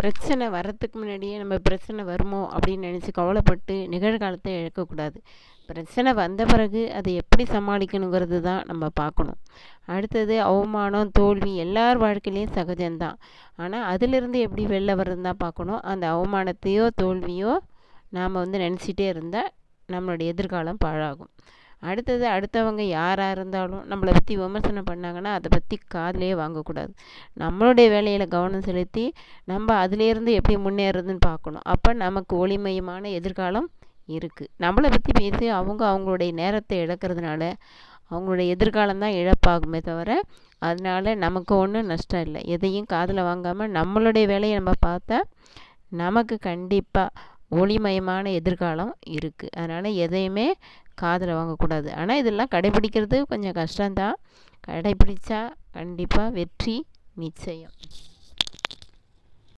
பிரச்சனை வர்றதுக்கு முன்னாடியே நம்ம பிரச்சனை வருமோ அப்படின்னு நினச்சி கவலைப்பட்டு நிகழ்காலத்தை இழக்கக்கூடாது. பிரச்சனை வந்த பிறகு அதை எப்படி சமாளிக்கணுங்கிறது தான் நம்ம பார்க்கணும். அடுத்தது அவமானம், தோல்வி எல்லார் வாழ்க்கையிலையும் சகஜம்தான். ஆனால் அதிலிருந்து எப்படி வெளில வர்றதுன்னு தான் பார்க்கணும். அந்த அவமானத்தையோ தோல்வியோ நாம் நினச்சிட்டே இருந்தால் நம்மளுடைய எதிர்காலம் பாழாகும். அடுத்தது அடுத்தவங்க யாராக இருந்தாலும் நம்மளை பற்றி விமர்சனம் பண்ணாங்கன்னா அதை பற்றி காதுலேயே வாங்கக்கூடாது. நம்மளுடைய வேலையில் கவனம் செலுத்தி நம்ம அதிலேருந்து எப்படி முன்னேறதுன்னு பார்க்கணும். அப்போ நமக்கு ஒளிமயமான எதிர்காலம் இருக்குது. நம்மளை பற்றி பேசி அவங்களுடைய நேரத்தை இழக்கிறதுனால அவங்களுடைய எதிர்காலம் தான் இழப்பாகுமே தவிர அதனால் நமக்கு ஒன்றும் நஷ்டம் இல்லை. எதையும் காதில் வாங்காமல் நம்மளுடைய வேலையை நம்ம பார்த்தா நமக்கு கண்டிப்பாக ஒளிமயமான எதிர்காலம் இருக்குது. அதனால் எதையுமே காதில் வாங்கக்கூடாது. ஆனால் இதெல்லாம் கடைபிடிக்கிறது கொஞ்சம் கஷ்டம்தான். கடைபிடிச்சா கண்டிப்பாக வெற்றி நிச்சயம்.